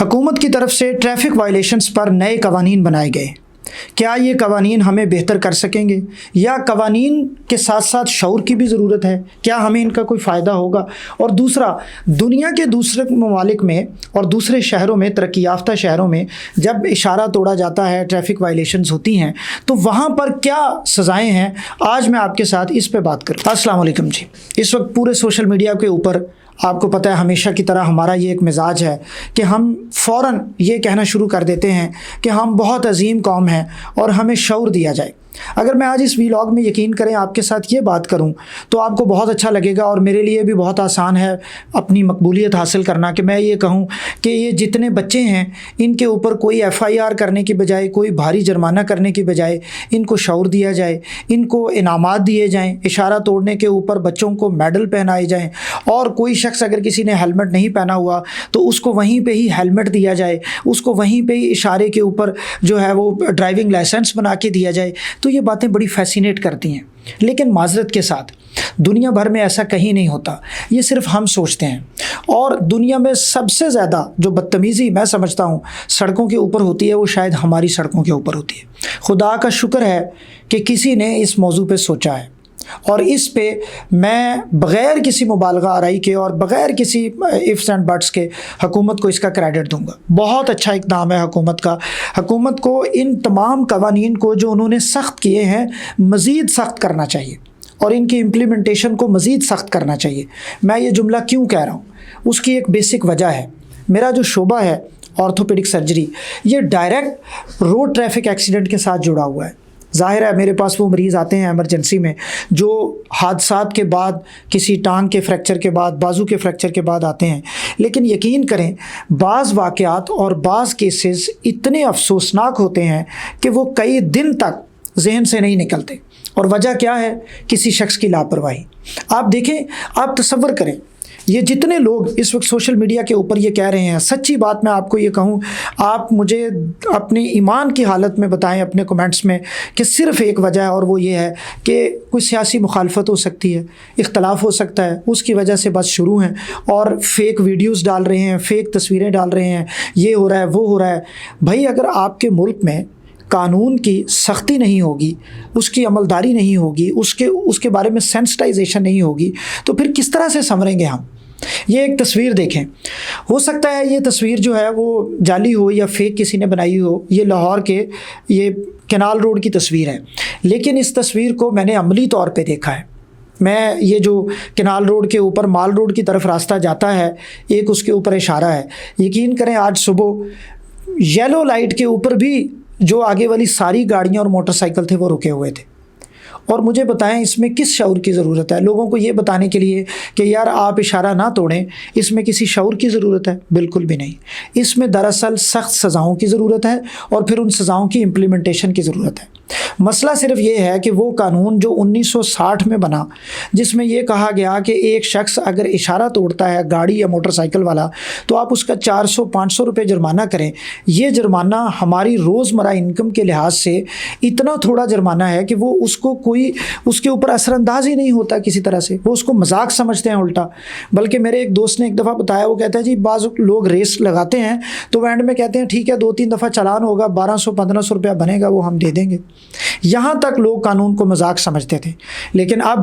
حکومت کی طرف سے ٹریفک وائلیشنز پر نئے قوانین بنائے گئے۔ کیا یہ قوانین ہمیں بہتر کر سکیں گے یا قوانین کے ساتھ ساتھ شعور کی بھی ضرورت ہے؟ کیا ہمیں ان کا کوئی فائدہ ہوگا؟ اور دوسرا، دنیا کے دوسرے ممالک میں اور دوسرے شہروں میں، ترقی یافتہ شہروں میں جب اشارہ توڑا جاتا ہے، ٹریفک وائلیشنز ہوتی ہیں، تو وہاں پر کیا سزائیں ہیں؟ آج میں آپ کے ساتھ اس پہ بات کروں۔ السلام علیکم جی۔ اس وقت پورے سوشل میڈیا کے اوپر آپ کو پتہ ہے ہمیشہ کی طرح ہمارا یہ ایک مزاج ہے کہ ہم فوراً یہ کہنا شروع کر دیتے ہیں کہ ہم بہت عظیم قوم ہیں اور ہمیں شعور دیا جائے۔ اگر میں آج اس ویلاگ میں یقین کریں آپ کے ساتھ یہ بات کروں تو آپ کو بہت اچھا لگے گا، اور میرے لیے بھی بہت آسان ہے اپنی مقبولیت حاصل کرنا کہ میں یہ کہوں کہ یہ جتنے بچے ہیں ان کے اوپر کوئی FIR کرنے کی بجائے، کوئی بھاری جرمانہ کرنے کی بجائے ان کو شعور دیا جائے، ان کو انعامات دیے جائیں، اشارہ توڑنے کے اوپر بچوں کو میڈل پہنائے جائیں، اور کوئی شخص اگر کسی نے ہیلمٹ نہیں پہنا ہوا تو اس کو وہیں پہ ہی ہیلمٹ دیا جائے، اس کو وہیں پہ ہی اشارے کے اوپر جو ہے وہ ڈرائیونگ لائسنس بنا کے دیا جائے۔ تو یہ باتیں بڑی فیسینیٹ کرتی ہیں، لیکن معذرت کے ساتھ دنیا بھر میں ایسا کہیں نہیں ہوتا، یہ صرف ہم سوچتے ہیں۔ اور دنیا میں سب سے زیادہ جو بدتمیزی میں سمجھتا ہوں سڑکوں کے اوپر ہوتی ہے، وہ شاید ہماری سڑکوں کے اوپر ہوتی ہے۔ خدا کا شکر ہے کہ کسی نے اس موضوع پہ سوچا ہے، اور اس پہ میں بغیر کسی مبالغہ آرائی کے اور بغیر کسی ifs اینڈ بٹس کے حکومت کو اس کا کریڈٹ دوں گا۔ بہت اچھا اقدام ہے حکومت کا۔ حکومت کو ان تمام قوانین کو جو انہوں نے سخت کیے ہیں مزید سخت کرنا چاہیے، اور ان کی امپلیمنٹیشن کو مزید سخت کرنا چاہیے۔ میں یہ جملہ کیوں کہہ رہا ہوں؟ اس کی ایک بیسک وجہ ہے۔ میرا جو شعبہ ہے آرتھوپیڈک سرجری، یہ ڈائریکٹ روڈ ٹریفک ایکسیڈنٹ کے ساتھ جڑا ہوا ہے۔ ظاہر ہے میرے پاس وہ مریض آتے ہیں ایمرجنسی میں جو حادثات کے بعد، کسی ٹانگ کے فریکچر کے بعد، بازو کے فریکچر کے بعد آتے ہیں، لیکن یقین کریں بعض واقعات اور بعض کیسز اتنے افسوسناک ہوتے ہیں کہ وہ کئی دن تک ذہن سے نہیں نکلتے۔ اور وجہ کیا ہے؟ کسی شخص کی لاپرواہی۔ آپ دیکھیں، آپ تصور کریں، یہ جتنے لوگ اس وقت سوشل میڈیا کے اوپر یہ کہہ رہے ہیں، سچی بات میں آپ کو یہ کہوں، آپ مجھے اپنی ایمان کی حالت میں بتائیں اپنے کمنٹس میں کہ صرف ایک وجہ ہے، اور وہ یہ ہے کہ کوئی سیاسی مخالفت ہو سکتی ہے، اختلاف ہو سکتا ہے، اس کی وجہ سے بس شروع ہیں اور فیک ویڈیوز ڈال رہے ہیں، فیک تصویریں ڈال رہے ہیں، یہ ہو رہا ہے، وہ ہو رہا ہے۔ بھائی اگر آپ کے ملک میں قانون کی سختی نہیں ہوگی، اس کی عملداری نہیں ہوگی، اس کے بارے میں سینسٹائزیشن نہیں ہوگی، تو پھر کس طرح سے سنوریں گے ہم؟ یہ ایک تصویر دیکھیں، ہو سکتا ہے یہ تصویر جو ہے وہ جعلی ہو یا فیک کسی نے بنائی ہو، یہ لاہور کے یہ کینال روڈ کی تصویر ہے، لیکن اس تصویر کو میں نے عملی طور پہ دیکھا ہے۔ میں یہ جو کینال روڈ کے اوپر مال روڈ کی طرف راستہ جاتا ہے، ایک اس کے اوپر اشارہ ہے، یقین کریں آج صبح یلو لائٹ کے اوپر بھی جو آگے والی ساری گاڑیاں اور موٹر سائیکل تھے وہ رکے ہوئے تھے۔ اور مجھے بتائیں اس میں کس شعور کی ضرورت ہے؟ لوگوں کو یہ بتانے کے لیے کہ یار آپ اشارہ نہ توڑیں، اس میں کسی شعور کی ضرورت ہے؟ بالکل بھی نہیں۔ اس میں دراصل سخت سزاؤں کی ضرورت ہے، اور پھر ان سزاؤں کی امپلیمنٹیشن کی ضرورت ہے۔ مسئلہ صرف یہ ہے کہ وہ قانون جو 1960 میں بنا، جس میں یہ کہا گیا کہ ایک شخص اگر اشارہ توڑتا ہے گاڑی یا موٹر سائیکل والا تو آپ اس کا 400-500 روپے جرمانہ کریں، یہ جرمانہ ہماری روزمرہ انکم کے لحاظ سے اتنا تھوڑا جرمانہ ہے کہ وہ اس کو کوئی اس کے اوپر اثر انداز ہی نہیں ہوتا کسی طرح سے، وہ اس کو مذاق سمجھتے ہیں الٹا۔ بلکہ میرے ایک دوست نے ایک دفعہ بتایا، وہ کہتا ہے جی بعض لوگ ریس لگاتے ہیں تو وہ اینڈ میں کہتے ہیں ٹھیک ہے 2-3 دفعہ چلان ہوگا، 1200-1500 روپیہ بنے گا، وہ ہم دے دیں گے۔ یہاں تک لوگ قانون کو مذاق سمجھتے تھے، لیکن اب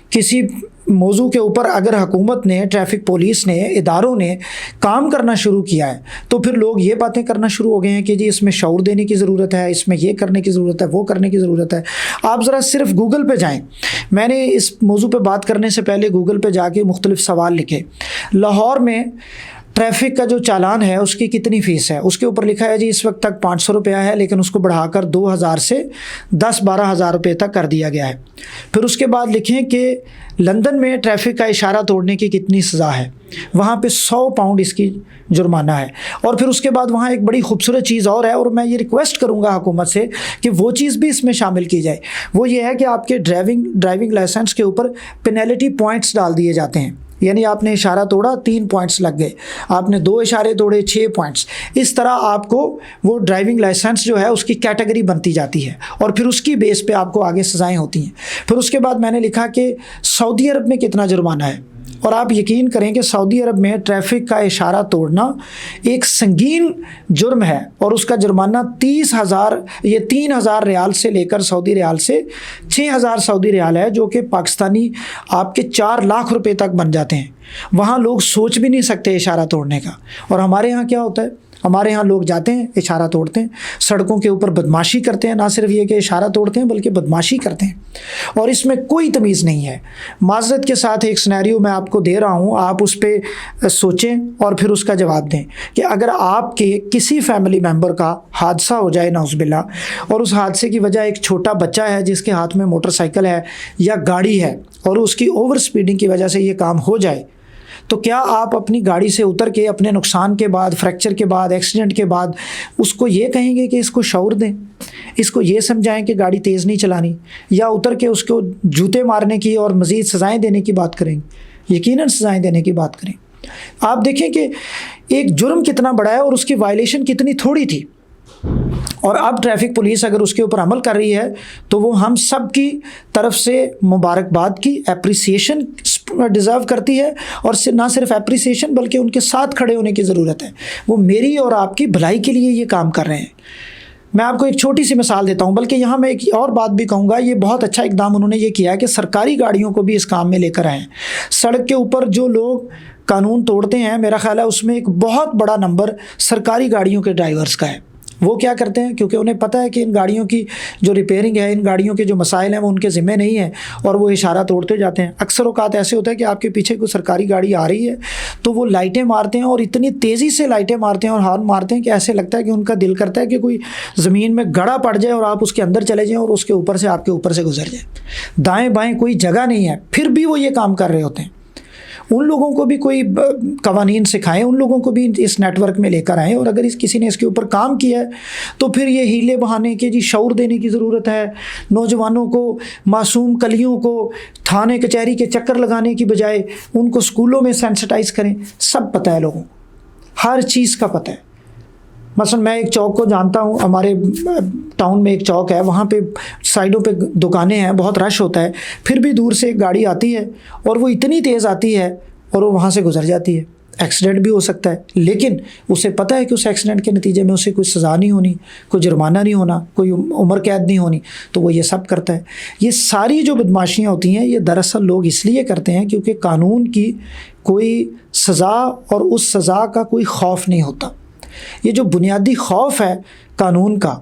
کسی موضوع کے اوپر اگر حکومت نے، ٹریفک پولیس نے، اداروں نے کام کرنا شروع کیا ہے تو پھر لوگ یہ باتیں کرنا شروع ہو گئے ہیں کہ جی اس میں شعور دینے کی ضرورت ہے، اس میں یہ کرنے کی ضرورت ہے، وہ کرنے کی ضرورت ہے۔ آپ ذرا صرف گوگل پہ جائیں، میں نے اس موضوع پہ بات کرنے سے پہلے گوگل پہ جا کے مختلف سوال لکھے۔ لاہور میں ٹریفک کا جو چالان ہے اس کی کتنی فیس ہے؟ اس کے اوپر لکھا ہے جی اس وقت تک 500 روپیہ ہے، لیکن اس کو بڑھا کر 2000 سے 10-12 ہزار روپے تک کر دیا گیا ہے۔ پھر اس کے بعد لکھیں کہ لندن میں ٹریفک کا اشارہ توڑنے کی کتنی سزا ہے، وہاں پہ 100 پاؤنڈ اس کی جرمانہ ہے۔ اور پھر اس کے بعد وہاں ایک بڑی خوبصورت چیز اور ہے، اور میں یہ ریکویسٹ کروں گا حکومت سے کہ وہ چیز بھی اس میں شامل کی جائے، وہ یہ ہے کہ آپ کے ڈرائیونگ لائسنس کے اوپر پینلٹی پوائنٹس ڈال دیے جاتے ہیں، یعنی آپ نے اشارہ توڑا 3 پوائنٹس لگ گئے، آپ نے 2 اشارے توڑے 6 پوائنٹس۔ اس طرح آپ کو وہ ڈرائیونگ لائسنس جو ہے اس کی کیٹیگری بنتی جاتی ہے، اور پھر اس کی بیس پہ آپ کو آگے سزائیں ہوتی ہیں۔ پھر اس کے بعد میں نے لکھا کہ سعودی عرب میں کتنا جرمانہ ہے، اور آپ یقین کریں کہ سعودی عرب میں ٹریفک کا اشارہ توڑنا ایک سنگین جرم ہے، اور اس کا جرمانہ 3,000 ریال سے لے کر سعودی ریال سے 6,000 سعودی ریال ہے، جو کہ پاکستانی آپ کے 4 لاکھ روپے تک بن جاتے ہیں۔ وہاں لوگ سوچ بھی نہیں سکتے اشارہ توڑنے کا، اور ہمارے ہاں کیا ہوتا ہے؟ ہمارے ہاں لوگ جاتے ہیں، اشارہ توڑتے ہیں، سڑکوں کے اوپر بدماشی کرتے ہیں، نہ صرف یہ کہ اشارہ توڑتے ہیں بلکہ بدماشی کرتے ہیں، اور اس میں کوئی تمیز نہیں ہے۔ معذرت کے ساتھ ایک سینیریو میں آپ کو دے رہا ہوں، آپ اس پہ سوچیں اور پھر اس کا جواب دیں کہ اگر آپ کے کسی فیملی ممبر کا حادثہ ہو جائے نعوذ باللہ، اور اس حادثے کی وجہ ایک چھوٹا بچہ ہے جس کے ہاتھ میں موٹر سائیکل ہے یا گاڑی ہے، اور اس کی اوور سپیڈنگ کی وجہ سے یہ کام ہو جائے، تو کیا آپ اپنی گاڑی سے اتر کے اپنے نقصان کے بعد، فریکچر کے بعد، ایکسیڈنٹ کے بعد اس کو یہ کہیں گے کہ اس کو شعور دیں، اس کو یہ سمجھائیں کہ گاڑی تیز نہیں چلانی، یا اتر کے اس کو جوتے مارنے کی اور مزید سزائیں دینے کی بات کریں گے؟ یقیناً سزائیں دینے کی بات کریں۔ آپ دیکھیں کہ ایک جرم کتنا بڑا ہے اور اس کی وائلیشن کتنی تھوڑی تھی، اور اب ٹریفک پولیس اگر اس کے اوپر عمل کر رہی ہے تو وہ ہم سب کی طرف سے مبارکباد کی، اپریسیشن ڈیزرو کرتی ہے، اور نہ صرف اپریسیشن بلکہ ان کے ساتھ کھڑے ہونے کی ضرورت ہے۔ وہ میری اور آپ کی بھلائی کے لیے یہ کام کر رہے ہیں۔ میں آپ کو ایک چھوٹی سی مثال دیتا ہوں، بلکہ یہاں میں ایک اور بات بھی کہوں گا، یہ بہت اچھا اقدام انہوں نے یہ کیا ہے کہ سرکاری گاڑیوں کو بھی اس کام میں لے کر آئے ہیں۔ سڑک کے اوپر جو لوگ قانون توڑتے ہیں، میرا خیال ہے اس میں ایک بہت بڑا نمبر سرکاری گاڑیوں کے ڈرائیورز کا ہے۔ وہ کیا کرتے ہیں؟ کیونکہ انہیں پتہ ہے کہ ان گاڑیوں کی جو ریپیئرنگ ہے، ان گاڑیوں کے جو مسائل ہیں وہ ان کے ذمہ نہیں ہیں، اور وہ اشارہ توڑتے جاتے ہیں۔ اکثر اوقات ایسے ہوتا ہے کہ آپ کے پیچھے کوئی سرکاری گاڑی آ رہی ہے تو وہ لائٹیں مارتے ہیں، اور اتنی تیزی سے لائٹیں مارتے ہیں اور ہارن مارتے ہیں کہ ایسے لگتا ہے کہ ان کا دل کرتا ہے کہ کوئی زمین میں گڑا پڑ جائے اور آپ اس کے اندر چلے جائیں اور اس کے اوپر سے آپ کے اوپر سے گزر جائیں۔ دائیں بائیں کوئی جگہ نہیں ہے، پھر بھی وہ یہ کام کر رہے ہوتے ہیں۔ ان لوگوں کو بھی کوئی قوانین سکھائیں، ان لوگوں کو بھی اس نیٹ ورک میں لے کر آئیں، اور اگر کسی نے اس کے اوپر کام کیا ہے تو پھر یہ ہیلے بہانے کے شعور دینے کی ضرورت ہے۔ نوجوانوں کو، معصوم کلیوں کو تھانے کچہری کے چکر لگانے کی بجائے ان کو اسکولوں میں سینسٹائز کریں۔ سب پتہ ہے لوگوں کو، ہر چیز کا پتہ ہے۔ مثلا میں ایک چوک کو جانتا ہوں، ہمارے ٹاؤن میں ایک چوک ہے، وہاں پہ سائڈوں پہ دکانیں ہیں، بہت رش ہوتا ہے، پھر بھی دور سے ایک گاڑی آتی ہے اور وہ اتنی تیز آتی ہے اور وہ وہاں سے گزر جاتی ہے۔ ایکسیڈنٹ بھی ہو سکتا ہے، لیکن اسے پتہ ہے کہ اس ایکسیڈنٹ کے نتیجے میں اسے کوئی سزا نہیں ہونی، کوئی جرمانہ نہیں ہونا، کوئی عمر قید نہیں ہونی، تو وہ یہ سب کرتا ہے۔ یہ ساری جو بدماشیاں ہوتی ہیں، یہ دراصل لوگ اس لیے کرتے ہیں کیونکہ قانون کی کوئی سزا اور اس سزا کا کوئی خوف نہیں ہوتا۔ یہ جو بنیادی خوف ہے قانون کا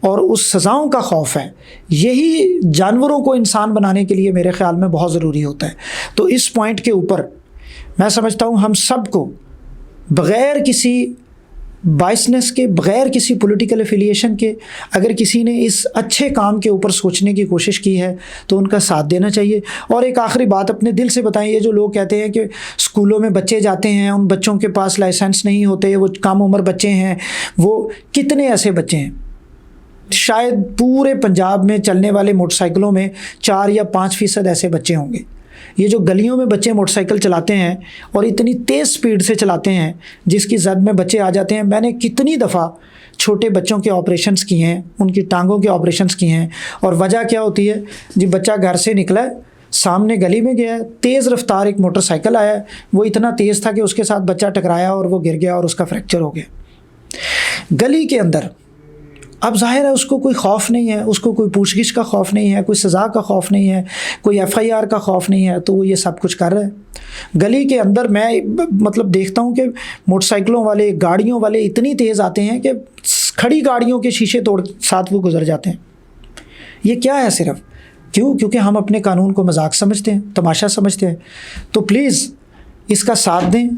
اور اس سزاؤں کا خوف ہے، یہی جانوروں کو انسان بنانے کے لیے میرے خیال میں بہت ضروری ہوتا ہے۔ تو اس پوائنٹ کے اوپر میں سمجھتا ہوں ہم سب کو بغیر کسی بائسنس کے، بغیر کسی پولیٹیکل افیلیشن کے، اگر کسی نے اس اچھے کام کے اوپر سوچنے کی کوشش کی ہے تو ان کا ساتھ دینا چاہیے۔ اور ایک آخری بات اپنے دل سے بتائیں، یہ جو لوگ کہتے ہیں کہ اسکولوں میں بچے جاتے ہیں، ان بچوں کے پاس لائسنس نہیں ہوتے، وہ کم عمر بچے ہیں، وہ کتنے ایسے بچے ہیں؟ شاید پورے پنجاب میں چلنے والے موٹر سائیکلوں میں 4 یا 5% ایسے بچے ہوں گے۔ یہ جو گلیوں میں بچے موٹر سائیکل چلاتے ہیں اور اتنی تیز سپیڈ سے چلاتے ہیں جس کی زد میں بچے آ جاتے ہیں، میں نے کتنی دفعہ چھوٹے بچوں کے آپریشنس کیے ہیں، ان کی ٹانگوں کے آپریشنس کیے ہیں، اور وجہ کیا ہوتی ہے؟ جی بچہ گھر سے نکلا ہے، سامنے گلی میں گیا ہے، تیز رفتار ایک موٹر سائیکل آیا ہے، وہ اتنا تیز تھا کہ اس کے ساتھ بچہ ٹکرایا اور وہ گر گیا اور اس کا فریکچر ہو گیا گلی کے اندر۔ اب ظاہر ہے اس کو کوئی خوف نہیں ہے، اس کو کوئی پوچھ گچھ کا خوف نہیں ہے، کوئی سزا کا خوف نہیں ہے، کوئی FIR کا خوف نہیں ہے، تو وہ یہ سب کچھ کر رہا ہے۔ گلی کے اندر میں مطلب دیکھتا ہوں کہ موٹر سائیکلوں والے، گاڑیوں والے اتنی تیز آتے ہیں کہ کھڑی گاڑیوں کے شیشے توڑ ساتھ وہ گزر جاتے ہیں۔ یہ کیا ہے؟ صرف کیونکہ ہم اپنے قانون کو مذاق سمجھتے ہیں، تماشا سمجھتے ہیں۔ تو پلیز اس کا ساتھ دیں،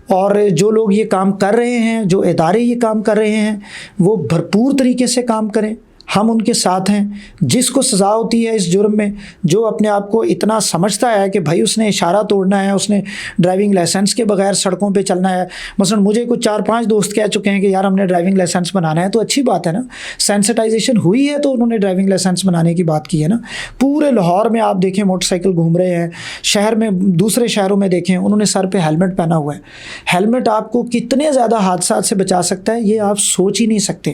اور جو لوگ یہ کام کر رہے ہیں، جو ادارے یہ کام کر رہے ہیں، وہ بھرپور طریقے سے کام کریں۔ ہم ان کے ساتھ ہیں۔ جس کو سزا ہوتی ہے اس جرم میں، جو اپنے آپ کو اتنا سمجھتا ہے کہ بھائی اس نے اشارہ توڑنا ہے، اس نے ڈرائیونگ لائسنس کے بغیر سڑکوں پہ چلنا ہے، مثلا مجھے کچھ 4-5 دوست کہہ چکے ہیں کہ یار ہم نے ڈرائیونگ لائسنس بنانا ہے، تو اچھی بات ہے نا، سینسٹائزیشن ہوئی ہے تو انہوں نے ڈرائیونگ لائسنس بنانے کی بات کی ہے نا۔ پورے لاہور میں آپ دیکھیں موٹر سائیکل گھوم رہے ہیں، شہر میں، دوسرے شہروں میں دیکھیں انہوں نے سر پہ ہیلمٹ پہنا ہوا ہے۔ ہیلمٹ آپ کو کتنے زیادہ حادثات سے بچا سکتا ہے یہ آپ سوچ ہی نہیں سکتے۔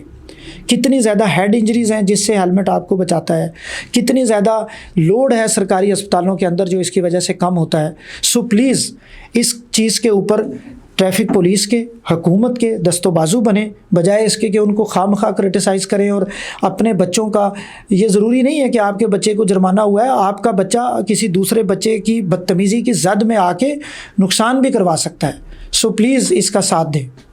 کتنی زیادہ ہیڈ انجریز ہیں جس سے ہیلمٹ آپ کو بچاتا ہے، کتنی زیادہ لوڈ ہے سرکاری اسپتالوں کے اندر جو اس کی وجہ سے کم ہوتا ہے۔ سو پلیز اس چیز کے اوپر ٹریفک پولیس کے، حکومت کے دست و بازو بنے، بجائے اس کے کہ ان کو خواہ مخواہ کرٹیسائز کریں۔ اور اپنے بچوں کا، یہ ضروری نہیں ہے کہ آپ کے بچے کو جرمانہ ہوا ہے، آپ کا بچہ کسی دوسرے بچے کی بدتمیزی کی زد میں آ کے نقصان بھی کروا سکتا ہے۔ سو پلیز اس کا ساتھ دیں۔